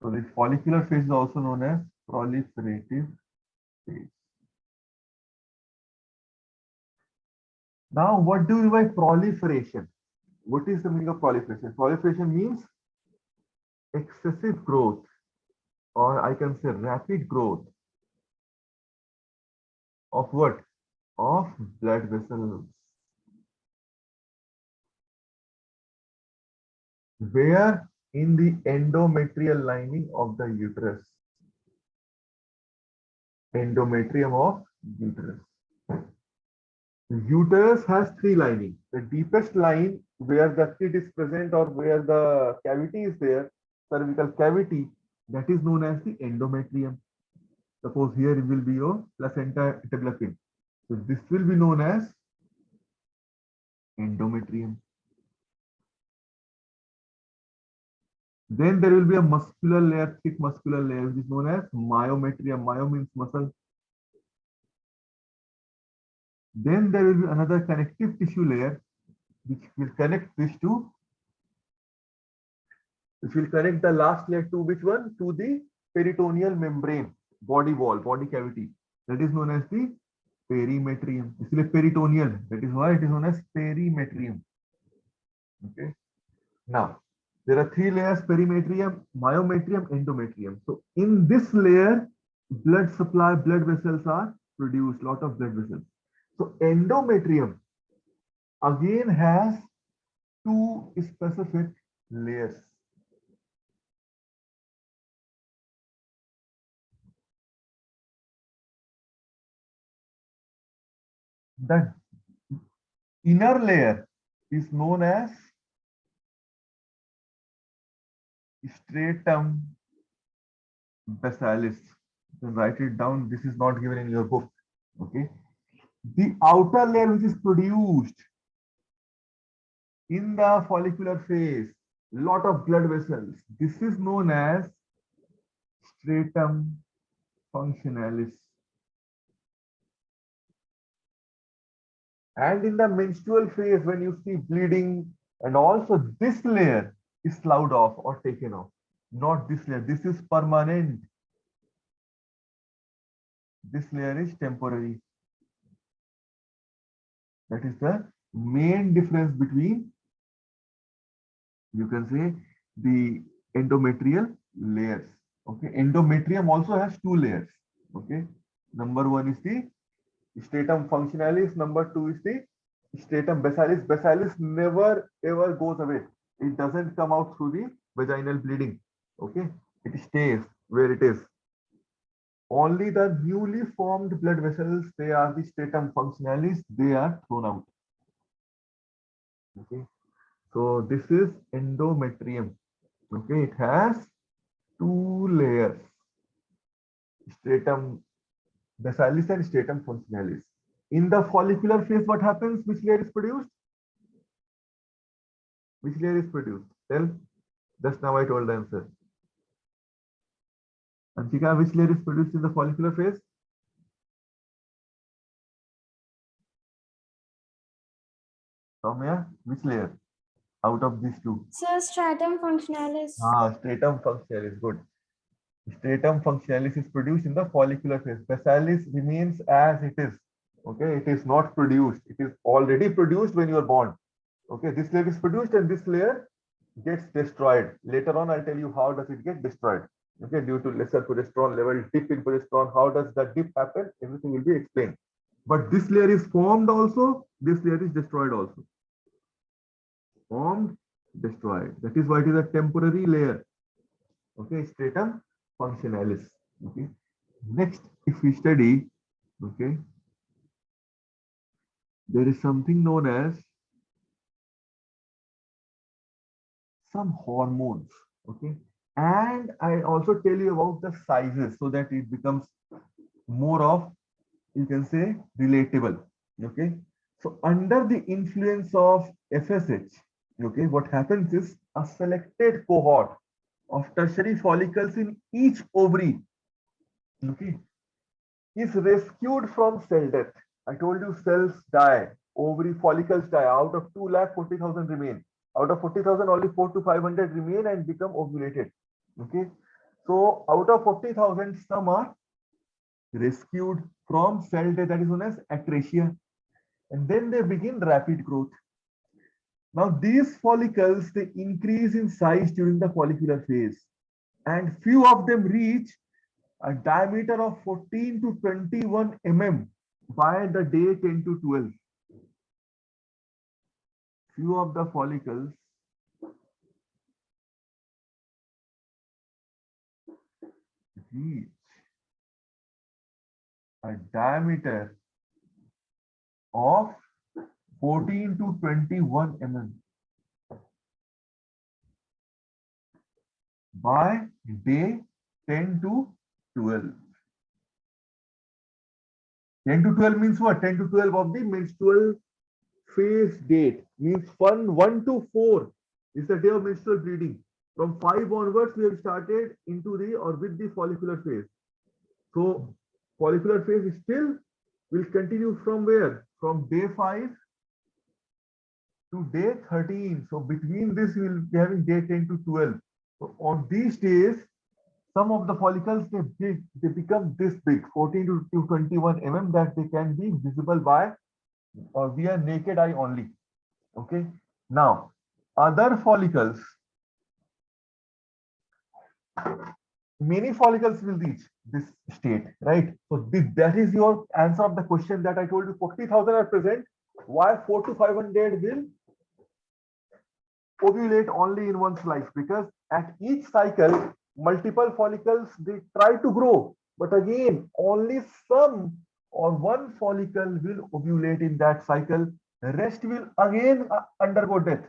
So this follicular phase is also known as proliferative phase. Now, what do you mean by proliferation? What is the meaning of proliferation? Proliferation means excessive growth, or I can say rapid growth of what? Of blood vessels. Where? In the endometrial lining of the uterus. Endometrium of uterus. The uterus has three lining. The deepest line where the kid is present or where the cavity is there, cervical cavity, that is known as the endometrium. Suppose here it will be your placenta tegumentum. So this will be known as endometrium. Then there will be a muscular layer, thick muscular layer, which is known as myometrium. Myo means muscle. Then there will be another connective tissue layer, which will connect this to, which will connect the last layer to which one? To the peritoneal membrane, body wall, body cavity. That is known as the perimetrium. इसलिए peritoneal. That is why it is known as perimetrium. Okay. Now, there are three layers: perimetrium, myometrium, endometrium. So in this layer, blood supply, blood vessels are produced, lot of blood vessels. So endometrium again has two specific layers. The inner layer is known as stratum basalis. You can write it down. This is not given in your book. Okay. The outer layer which is produced in the follicular phase, lot of blood vessels. This is known as stratum functionalis. And in the menstrual phase, when you see bleeding, and also this layer is sloughed off or taken off. Not this layer. This is permanent. This layer is temporary. That is the main difference between, you can say, the endometrial layers. Okay, endometrium also has two layers. Okay, number one is the stratum functionalis, number two is the stratum basalis. Basalis never ever goes away. It doesn't come out through the vaginal bleeding. Okay, it stays where it is. Only the newly formed blood vessels, they are the stratum functionalis, they are thrown out. Okay, so this is endometrium. Okay, it has two layers, stratum basalis and stratum functionalis. In the follicular phase, what happens? Which layer is produced? Which layer is produced? Tell. Just now I told the answer. Anshika, which layer is produced in the follicular phase? Soumya, which layer out of these two? Sir, stratum functionalis. Stratum functionalis, good. Stratum functionalis is produced in the follicular phase. Basalis remains as it is. Okay, it is not produced. It is already produced when you are born. Okay, this layer is produced and this layer gets destroyed. Later on, I'll tell you how does it get destroyed. Okay, due to lesser progesterone level, dip in progesterone, how does that dip happen? Everything will be explained. But this layer is formed also, this layer is destroyed also. Formed, destroyed. That is why it is a temporary layer. Okay, stratum functionalis. Okay. Next, if we study, okay, there is something known as some hormones. Okay. And I also tell you about the sizes so that it becomes more of, you can say, relatable. Okay. So under the influence of FSH, okay, what happens is a selected cohort of tertiary follicles in each ovary, okay, is rescued from cell death. I told you cells die, ovary follicles die. Out of 2,40,000 remain. Out of 40,000, only 4 to 500 remain and become ovulated. Okay. So out of 40,000, some are rescued from cell death, that is known as atresia, and then they begin rapid growth. Now these follicles, they increase in size during the follicular phase, and few of them reach a diameter of 14 to 21 mm by the day 10 to 12. Few of the follicles reach a diameter of 14 to 21 mm by day 10 to 12. 10 to 12 means what? 10 to 12 of the menstrual phase date means 1 to 4 is the day of menstrual bleeding. From 5 onwards, we have started into the or with the follicular phase. So follicular phase is still will continue from where? From day 5 to day 13. So between this, we will be having day 10 to 12. So on these days, some of the follicles, they become this big, 14 to 21 mm, that they can be visible by or via naked eye only. Okay. Now, other follicles, many follicles will reach this state, right? So that is your answer of the question that I told you. 40,000 are present. Why 4 to 500 will ovulate only in one's life? Because at each cycle, multiple follicles, they try to grow, but again, only some or one follicle will ovulate in that cycle. The rest will again undergo death.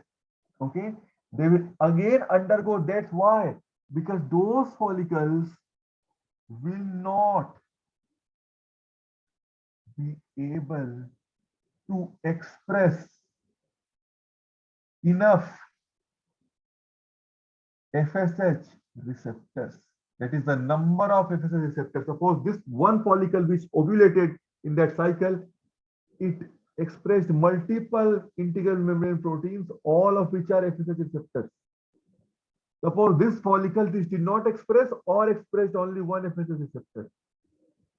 Okay, they will again undergo death. Why? Because those follicles will not be able to express enough FSH receptors. That is the number of FSH receptors. Suppose this one follicle which ovulated in that cycle, it expressed multiple integral membrane proteins, all of which are FSH receptors. Suppose this follicle this did not express or expressed only one FSH receptor,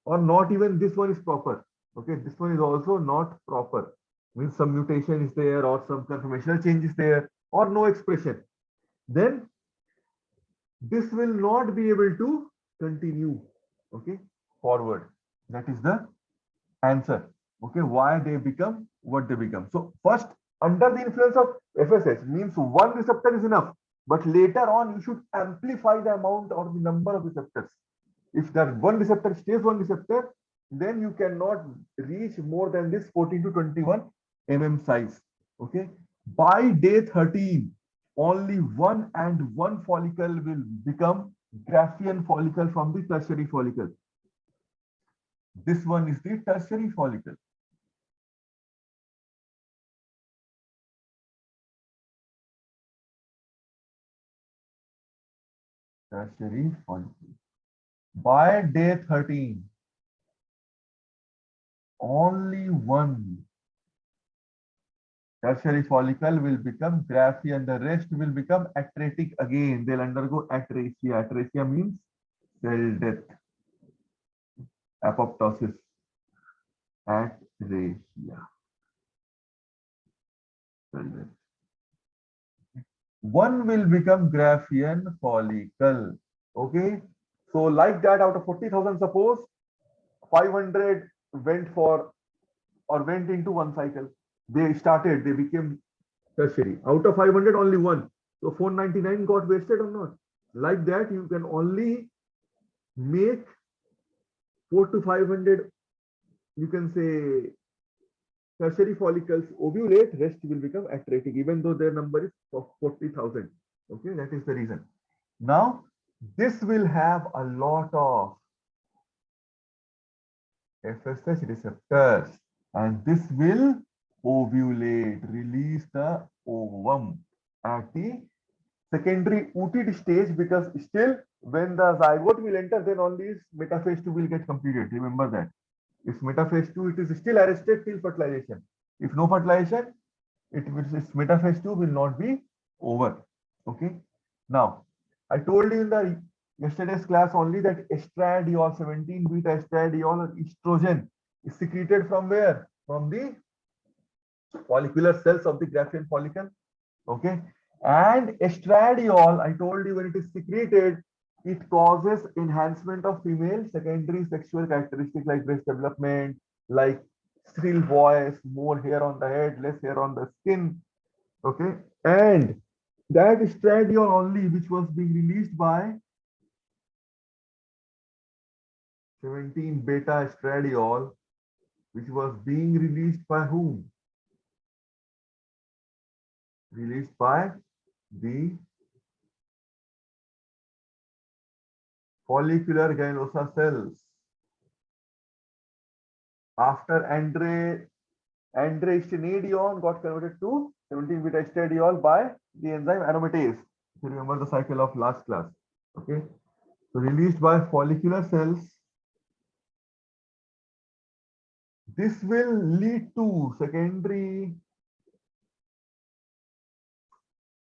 or not even this one is proper. Okay, this one is also not proper. Means some mutation is there or some conformational change is there or no expression. Then this will not be able to continue, okay, forward. That is the answer. Okay, why they become what they become. So first, under the influence of FSH means one receptor is enough, but later on you should amplify the amount or the number of receptors. If that one receptor stays one receptor, then you cannot reach more than this 14 to 21 mm size. Okay, by day 13, only one follicle will become Graafian follicle from the tertiary follicle. This one is the tertiary follicle. Tertiary follicle. By day 13, only one tertiary follicle will become Graafian, the rest will become atretic again. They'll undergo atresia. Atresia means cell death. Apoptosis. Atresia. Cell death. One will become Graafian follicle. Okay. So like that, out of 40,000, suppose 500 went for or went into one cycle. They became tertiary. Out of 500, only one. So 499 got wasted or not? Like that, you can only make 4 to 500, you can say, tertiary follicles ovulate, rest will become atretic, even though their number is of 40,000. Okay, that is the reason. Now, this will have a lot of FSH receptors, and this will ovulate, release the ovum at the secondary ooted stage, because still when the zygote will enter, then only metaphase 2 will get completed. Remember that. If metaphase 2, it is still arrested till fertilization. If no fertilization, metaphase 2 will not be over. Okay. Now, I told you in the yesterday's class only that estradiol, 17 beta estradiol or estrogen is secreted from where? From the follicular cells of the Graafian follicle. Okay. And estradiol, I told you when it is secreted, it causes enhancement of female secondary sexual characteristics like breast development, like shrill voice, more hair on the head, less hair on the skin. Okay. And that estradiol only, which was being released by 17 beta estradiol, which was being released by whom? Released by the follicular gynosa cells. After androstenedione got converted to 17 beta estradiol by the enzyme aromatase. If you remember the cycle of last class. Okay. So released by follicular cells. This will lead to secondary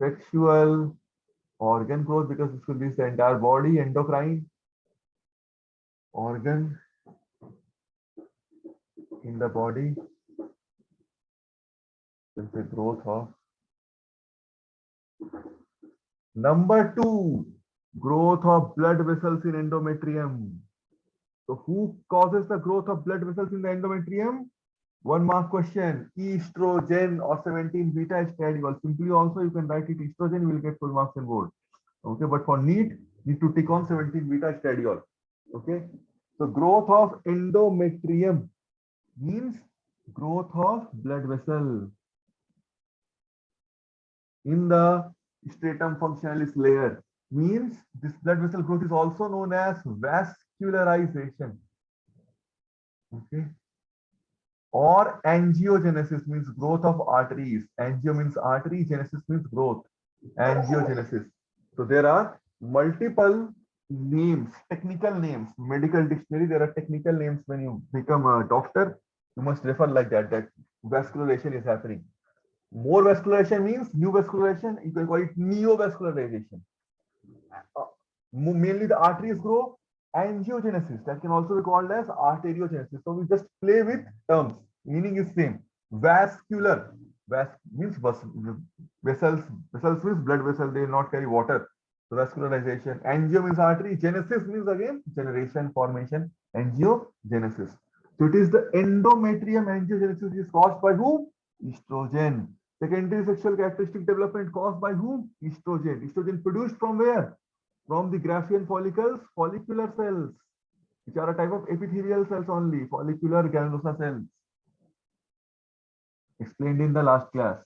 sexual organ growth because this will be the entire body, endocrine organ in the body. It's the growth of. Number 2, growth of blood vessels in endometrium. So who causes the growth of blood vessels in the endometrium? 1 mark question. Estrogen or 17 beta estradiol. Simply also you can write it estrogen, you will get full marks in board. Okay, but for need to tick on 17 beta estradiol. Okay, so growth of endometrium means growth of blood vessel in the stratum functionalis layer. Means this blood vessel growth is also known as vascularization. Okay, or angiogenesis means growth of arteries. Angio means artery, genesis means growth. Angiogenesis. So there are multiple names, technical names, medical dictionary. There are technical names when you become a doctor. You must refer like that, that vascularization is happening. More vascularization means new vascularization. You can call it neovascularization. Mainly the arteries grow. Angiogenesis, that can also be called as arteriogenesis. So we just play with terms. Meaning is same. Vascular. Means vessels. Vessels means blood vessel. They will not carry water. So vascularization. Angio means artery. Genesis means again generation, formation. Angiogenesis. So it is the endometrium angiogenesis is caused by whom? Estrogen. Secondary sexual characteristic development caused by whom? Estrogen. Estrogen produced from where? From the Graafian follicles, follicular cells, which are a type of epithelial cells only, follicular granulosa cells. Explained in the last class.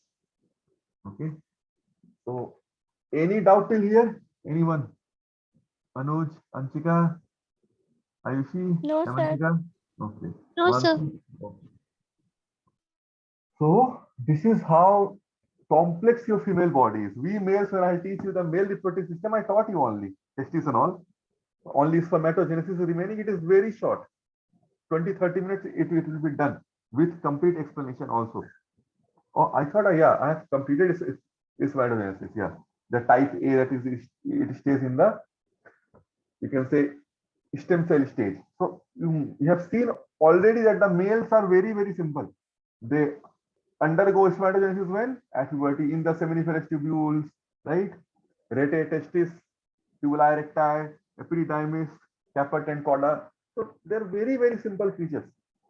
Okay. So, any doubt till here? Anyone? Anuj, Anshika, Ayushi, No, sir. Avantika? Okay. No, sir. Okay. So, this is how complex your female body is. We males, when I teach you the male reproductive system, I taught you only testes and all. Only spermatogenesis remaining, it is very short. 20-30 minutes, it will be done with complete explanation also. Oh, I thought, yeah, I have completed spermatogenesis. Yeah, the type A, that is, it stays in the, you can say, stem cell stage. So you have seen already that the males are very, very simple. They undergo spermatogenesis when? At puberty, in the seminiferous tubules, right? Rete, testis, tubuli recti, epididymis, caput and cauda. So they're very, very simple creatures.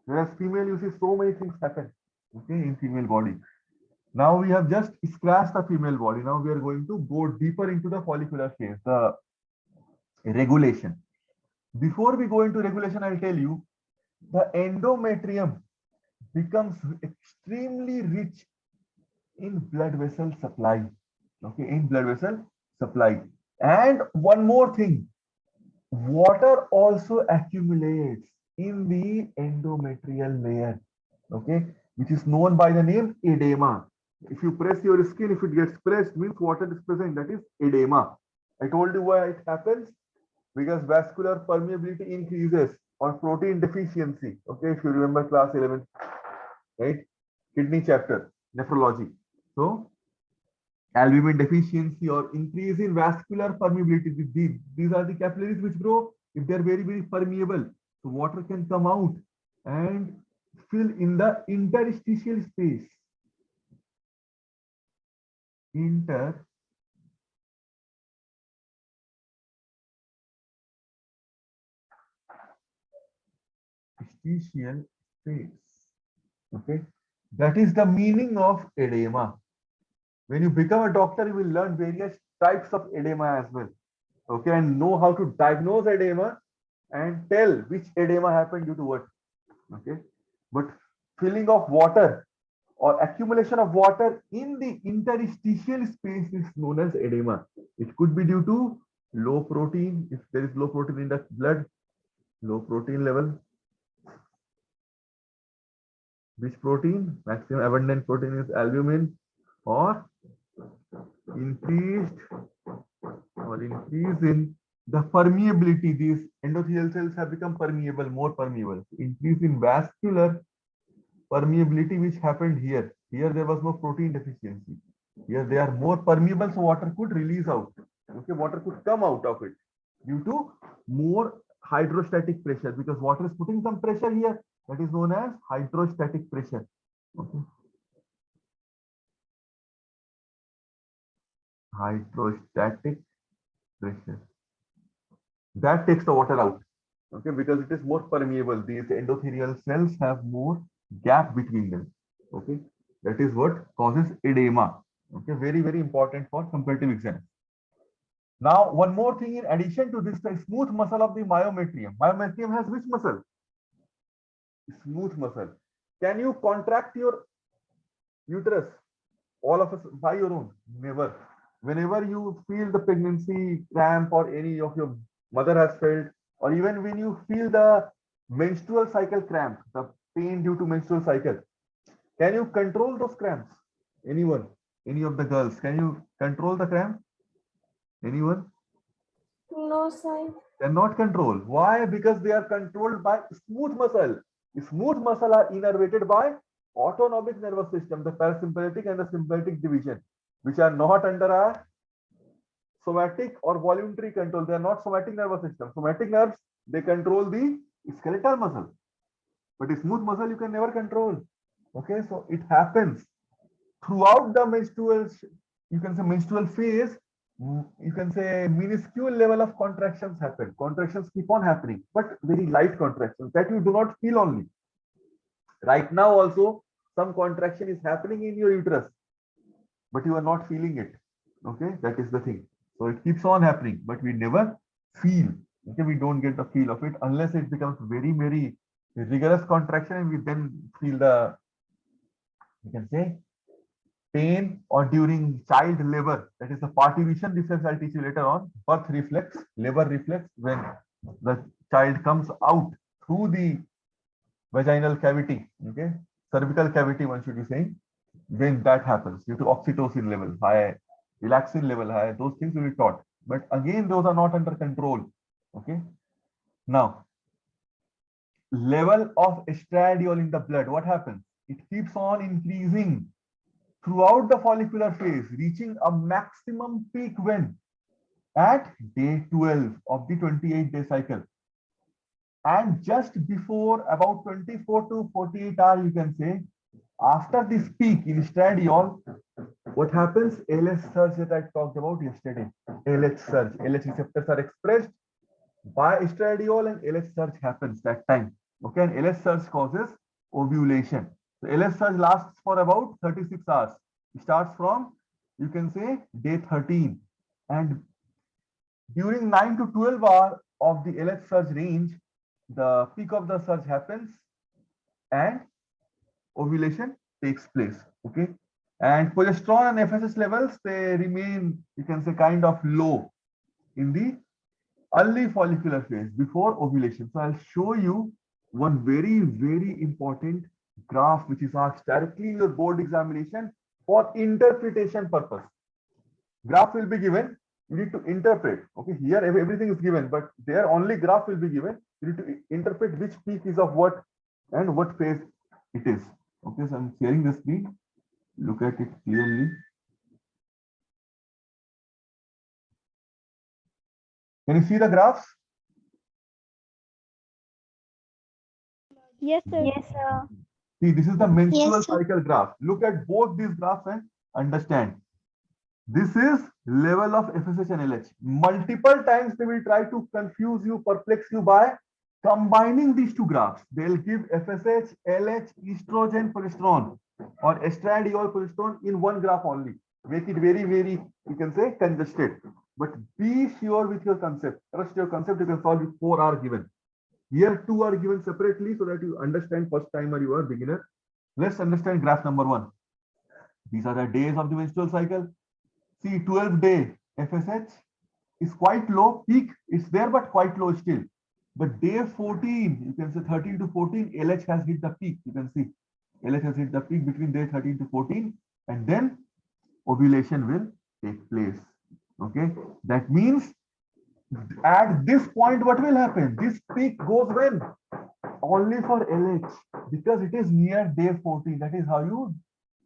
Whereas female, you see so many things happen, okay, in female body. Now we have just scratched the female body. Now we are going to go deeper into the follicular phase, the regulation. Before we go into regulation, I'll tell you, the endometrium becomes extremely rich in blood vessel supply. Okay, in blood vessel supply. And one more thing, water also accumulates in the endometrial layer, okay, which is known by the name edema. If you press your skin, if it gets pressed, means water is present, that is edema. I told you why it happens, because vascular permeability increases or protein deficiency. Okay, if you remember class 11, right? Kidney chapter, nephrology. So albumin deficiency or increase in vascular permeability. These are the capillaries which grow if they are very, very permeable. So water can come out and fill in the interstitial space. Interstitial space. Okay. That is the meaning of edema. When you become a doctor, you will learn various types of edema as well. Okay, and know how to diagnose edema and tell which edema happened due to what. Okay, but filling of water or accumulation of water in the interstitial space is known as edema. It could be due to low protein, if there is low protein in the blood, low protein level. Which protein? Maximum abundant protein is albumin, or increased or increase in the permeability. These endothelial cells have become permeable, more permeable. Increase in vascular permeability, which happened here. Here there was no protein deficiency. Here they are more permeable, so water could release out. Okay, water could come out of it due to more hydrostatic pressure, because water is putting some pressure here. That is known as hydrostatic pressure. Okay. Hydrostatic pressure. That takes the water out. Okay, because it is more permeable. These endothelial cells have more gap between them. Okay, that is what causes edema. Okay, very, very important for comparative exams. Now, one more thing in addition to this, the smooth muscle of the myometrium. Myometrium has which muscle? Smooth muscle. Can you contract your uterus? All of us by your own? Never. Whenever you feel the pregnancy cramp or any of your mother has felt, or even when you feel the menstrual cycle cramp, the pain due to menstrual cycle, can you control those cramps? Anyone? Any of the girls? Can you control the cramp? Anyone? No, sir. Cannot control. Why? Because they are controlled by smooth muscle. Smooth muscle are innervated by autonomic nervous system, the parasympathetic and the sympathetic division, which are not under our somatic or voluntary control. They are not somatic nervous system. Somatic nerves, they control the skeletal muscle, but a smooth muscle you can never control. Okay, so it happens throughout the menstrual, you can say menstrual phase. You can say minuscule level of contractions happen. Contractions keep on happening, but very light contractions that you do not feel only. Right now also, some contraction is happening in your uterus, but you are not feeling it. Okay, that is the thing. So it keeps on happening, but we never feel. Okay, we don't get the feel of it unless it becomes very, very rigorous contraction, and we then feel the, you can say, pain, or during child labor. That is the partition reflex. I'll teach you later on. Birth reflex, labor reflex, when the child comes out through the vaginal cavity, okay, cervical cavity, one should be saying, when that happens due to oxytocin level high, relaxin level high, those things will be taught. But again, those are not under control. Okay. Now, level of estradiol in the blood, what happens? It keeps on increasing throughout the follicular phase, reaching a maximum peak when? At day 12 of the 28-day cycle. And just before about 24 to 48 hours, you can say, after this peak in estradiol, what happens? LH surge that I talked about yesterday. LH surge. LH receptors are expressed by estradiol, and LH surge happens that time. Okay, and LH surge causes ovulation. So LH surge lasts for about 36 hours. It starts from, you can say, day 13. And during 9 to 12 hours of the LH surge range, the peak of the surge happens and ovulation takes place. Okay, and progesterone and FSH levels, they remain, you can say, kind of low in the early follicular phase before ovulation. So I'll show you one very, very important graph which is asked directly in your board examination for interpretation purpose. Graph will be given, you need to interpret. Okay, here everything is given, but there only graph will be given. You need to interpret which peak is of what and what phase it is. Okay, so I'm sharing this screen. Look at it clearly. Can you see the graphs? Yes, sir. Yes, sir. See, this is the menstrual Yes, sir. cycle graph. Look at both these graphs and understand. This is level of FSH and LH. Multiple times they will try to confuse you, perplex you by combining these two graphs. They'll give FSH, LH, estrogen, progesterone, or estradiol, progesterone in one graph only. Make it very, very, you can say, congested. But be sure with your concept. Trust your concept. You can solve with 4 are given. Here 2 are given separately so that you understand first timer, you are beginner. Let's understand graph number 1. These are the days of the menstrual cycle. See, 12-day FSH is quite low. Peak is there, but quite low still. But day 14, you can say 13 to 14, LH has hit the peak. You can see LH has hit the peak between day 13 to 14, and then ovulation will take place. Okay, that means at this point, what will happen? This peak goes when? Only for LH, because it is near day 14. That is how you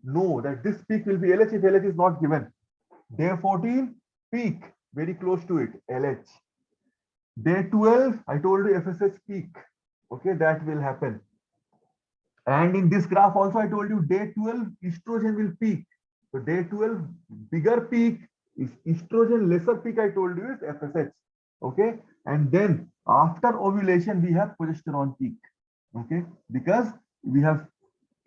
know that this peak will be LH if LH is not given. Day 14, peak, very close to it, LH. Day 12, I told you FSH peak. Okay, that will happen. And in this graph also, I told you day 12, estrogen will peak. So day 12, bigger peak is estrogen, lesser peak, I told you, is FSH. Okay, and then after ovulation, we have progesterone peak. Okay, because we have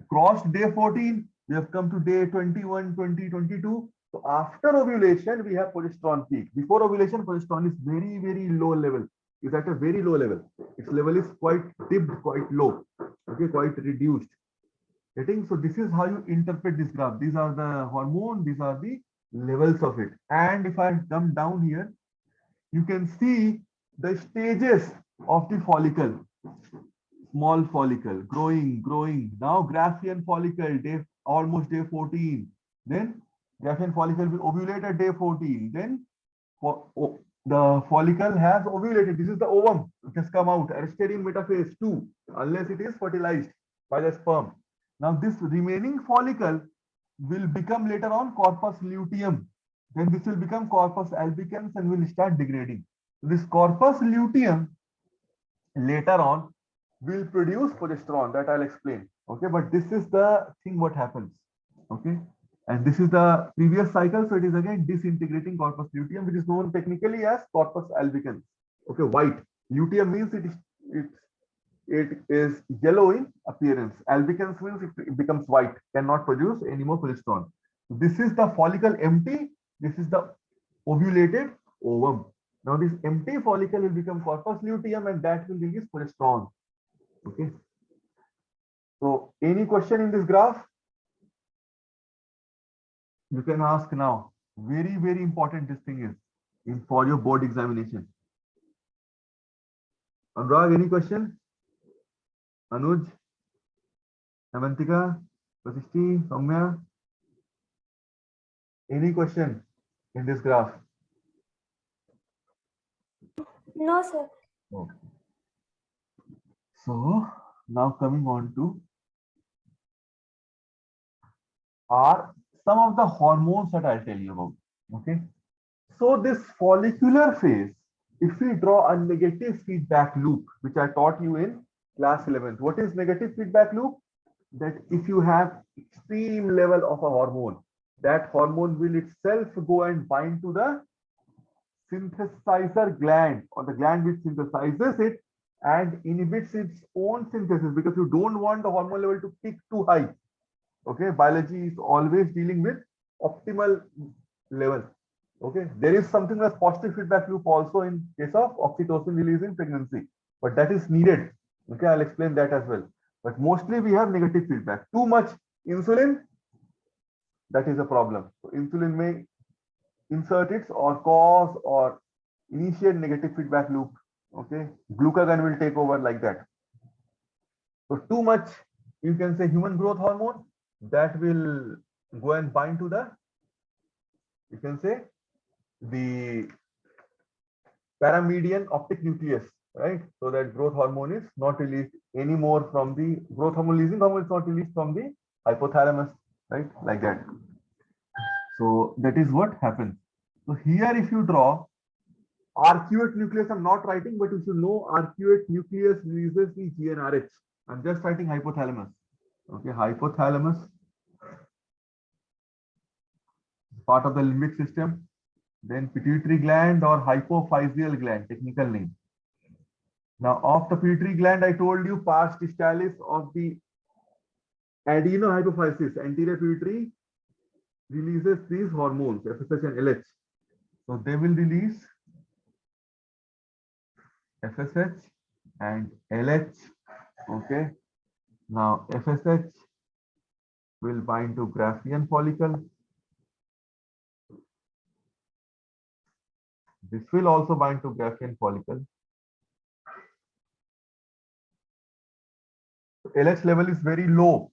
crossed day 14, we have come to day 21, 20, 22. So after ovulation, we have progesterone peak. Before ovulation, progesterone is very, very low level. Is at a very low level. Its level is quite dipped, quite low. Okay, quite reduced. Getting, so this is how you interpret this graph. These are the hormone, these are the levels of it. And if I come down here, you can see the stages of the follicle. Small follicle, growing, growing. Now Graafian follicle, day almost day 14. Then Graafian follicle will ovulate at day 14. Then the follicle has ovulated. This is the ovum. It has come out. Arrested in metaphase 2, unless it is fertilized by the sperm. Now this remaining follicle will become later on corpus luteum. Then this will become corpus albicans and will start degrading. This corpus luteum later on will produce progesterone, that I'll explain. Okay, but this is the thing what happens. Okay, and this is the previous cycle, so it is again disintegrating corpus luteum, which is known technically as corpus albicans. Okay, white. Luteum means it is yellow in appearance. Albicans means it becomes white, cannot produce any more progesterone. This is the follicle empty. This is the ovulated ovum. Now this empty follicle will become corpus luteum, and that will release progesterone. Okay. So any question in this graph? You can ask now. Very, very important this thing is in for your board examination. Anurag, any question? Anuj, Amantika, Vasishti, Soumya? Any question in this graph? No, sir. Okay. So now coming on to are some of the hormones that I'll tell you about. Okay. So this follicular phase, if we draw a negative feedback loop, which I taught you in class 11th, what is negative feedback loop? That if you have extreme level of a hormone, that hormone will itself go and bind to the synthesizer gland, or the gland which synthesizes it, and inhibits its own synthesis, because you don't want the hormone level to peak too high. Okay, biology is always dealing with optimal level. Okay, there is something as positive feedback loop also in case of oxytocin release in pregnancy, but that is needed. Okay, I'll explain that as well. But mostly we have negative feedback. Too much insulin, that is a problem. So insulin may insert it or cause or initiate negative feedback loop. Okay, glucagon will take over like that. So too much, you can say, human growth hormone, that will go and bind to the, you can say, the paramedian optic nucleus, right? So that growth hormone is not released anymore from the growth hormone, releasing hormone is not released from the hypothalamus, right? Like that. So that is what happens. So here, if you draw arcuate nucleus I'm not writing, but you should know arcuate nucleus releases the GnRH. I'm just writing hypothalamus. Okay, hypothalamus, part of the limbic system. Then pituitary gland or hypophyseal gland, technical name. Now, of the pituitary gland, I told you pars distalis of the adenohypophysis, anterior pituitary releases these hormones, FSH and LH. So they will release FSH and LH. Okay. Now FSH will bind to Graafian follicle. This will also bind to Graafian follicle. LH level is very low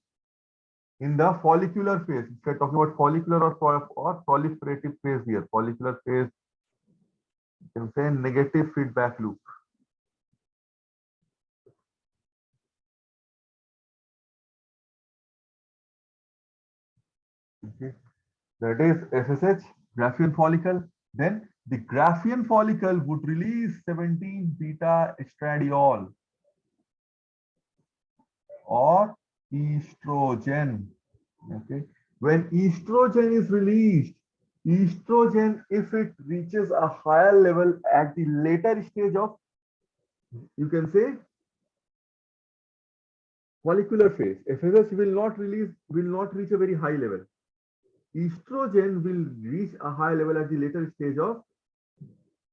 in the follicular phase. If we're talking about follicular or proliferative phase here, follicular phase, you can say negative feedback loop. Okay, that is FSH, Graafian follicle. Then the Graafian follicle would release 17 beta estradiol or estrogen. Okay, when estrogen is released, estrogen, if it reaches a higher level at the later stage of, you can say, follicular phase, FSH will not reach a very high level. Estrogen will reach a high level at the later stage of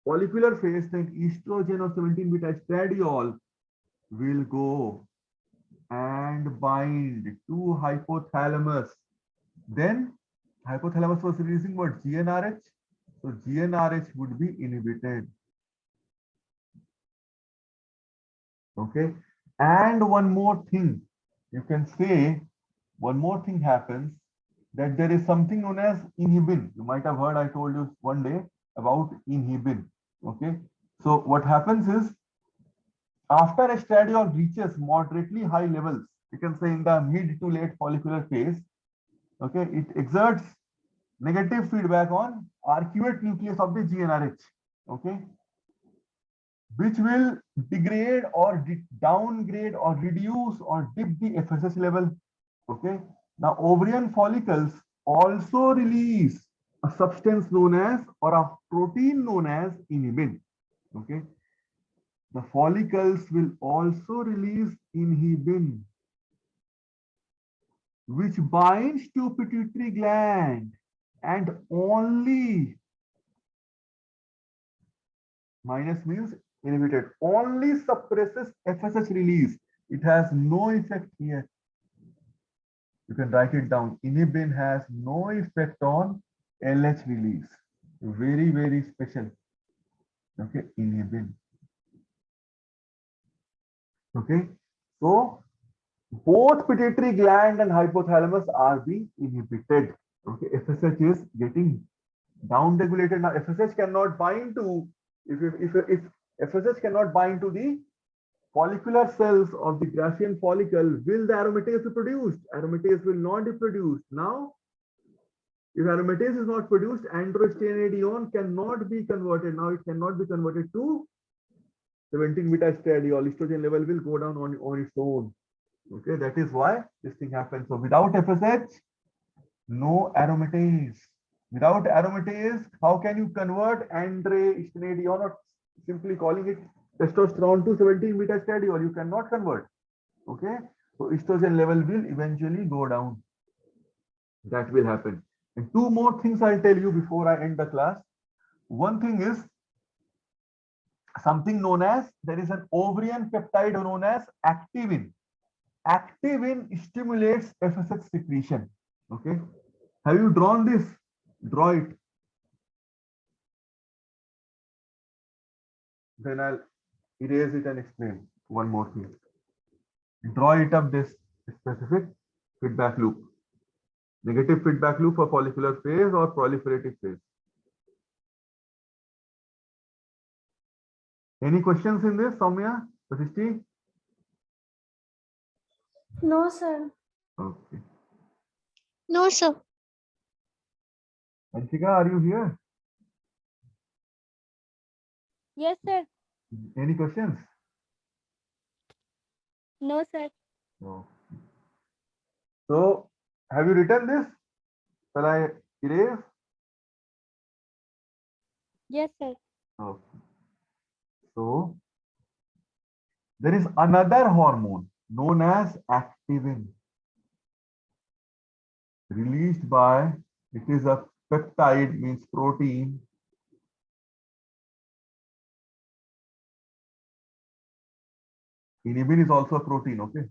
follicular phase. Then estrogen or 17 beta estradiol will go and bind to hypothalamus. Then hypothalamus was releasing what? GnRH. So GnRH would be inhibited. Okay. And one more thing, you can say, one more thing happens, that there is something known as inhibin. You might have heard, I told you one day about inhibin. Okay. So what happens is, after estradiol reaches moderately high levels, you can say in the mid to late follicular phase, okay, it exerts negative feedback on arcuate nucleus of the GnRH, okay, which will degrade or downgrade or reduce or dip the FSH level. Okay. Now ovarian follicles also release a substance known as, or a protein known as, inhibin. Okay. The follicles will also release inhibin, which binds to pituitary gland and only, minus means inhibited, only suppresses FSH release. It has no effect here. You can write it down. Inhibin has no effect on LH release. Very, very special. Okay, inhibin. Okay, so both pituitary gland and hypothalamus are being inhibited. Okay, FSH is getting down regulated. Now FSH cannot bind to, if FSH cannot bind to the follicular cells of the Graafian follicle, will the aromatase be produced? Aromatase will not be produced. Now, if aromatase is not produced, androstenedione cannot be converted. Now it cannot be converted to 17 beta estradiol. Estrogen level will go down on its own. Okay, that is why this thing happens. So without FSH, no aromatase. Without aromatase, how can you convert androstenedione, or simply calling it testosterone, to 17 beta estradiol? You cannot convert. Okay, so estrogen level will eventually go down. That will happen. And two more things I'll tell you before I end the class. One thing is something known as, there is an ovarian peptide known as activin. Activin stimulates FSH secretion. Okay, have you drawn this? Draw it. Then I'll erase it and explain one more thing. Draw it up, this specific feedback loop. Negative feedback loop for follicular phase or proliferative phase. Any questions in this, Soumya, Vasishti? No, sir. Okay. No, sir. Anshika, are you here? Yes, sir. Any questions? No, sir. No. So, have you written this? Shall I erase? Yes, sir. Okay. So, there is another hormone known as activin, released by, it is a peptide, means protein. Inhibin is also a protein, okay?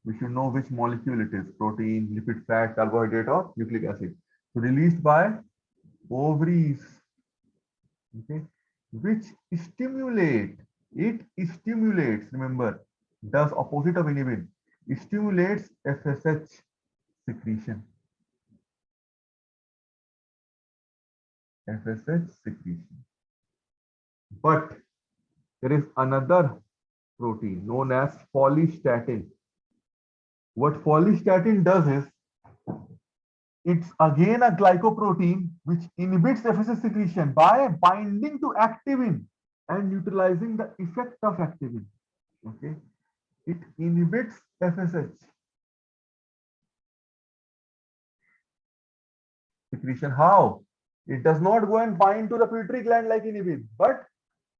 We should know which molecule it is: protein, lipid, fat, carbohydrate, or nucleic acid. So released by ovaries, okay, which stimulate, it stimulates, remember, does opposite of inhibin, stimulates FSH secretion. FSH secretion. But there is another protein known as follistatin. What follistatin does is, it's again a glycoprotein which inhibits FSH secretion by binding to activin and neutralizing the effect of activin. Okay, it inhibits FSH secretion. How? It does not go and bind to the pituitary gland like inhibin, but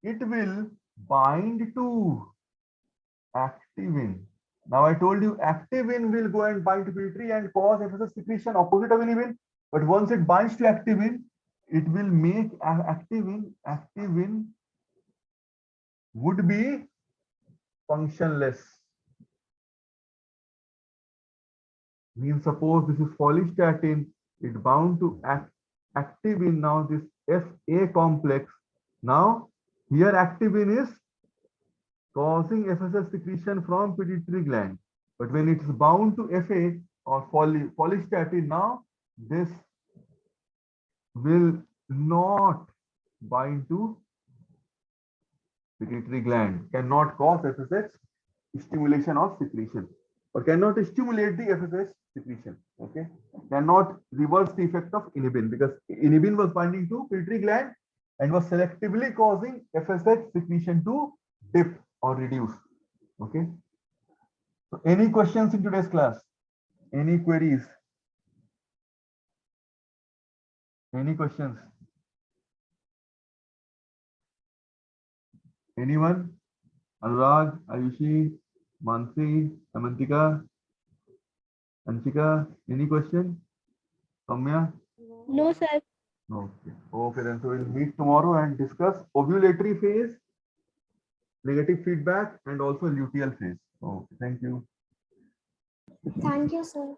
it will bind to activin. Now I told you activin will go and bind to pituitary and cause FSH secretion opposite of inhibin. But once it binds to activin, it will make activin would be functionless. Means suppose this is follistatin, it bound to activin, now this FA complex. Now here activin is causing FSH secretion from pituitary gland. But when it is bound to FA or follistatin, now this will not bind to pituitary gland, cannot cause FSH stimulation or secretion, or cannot stimulate the FSH secretion. Okay, cannot reverse the effect of inhibin, because inhibin was binding to pituitary gland and was selectively causing FSH secretion to dip or reduce. Okay. So any questions in today's class? Any queries? Any questions? Anyone? Anurag, Ayushi, Mansi, Amantika, Anshika, any question? Soumya? No, sir. Okay. Okay, then so we'll meet tomorrow and discuss ovulatory phase, negative feedback, and also luteal phase. Okay, thank you. Thank you, sir.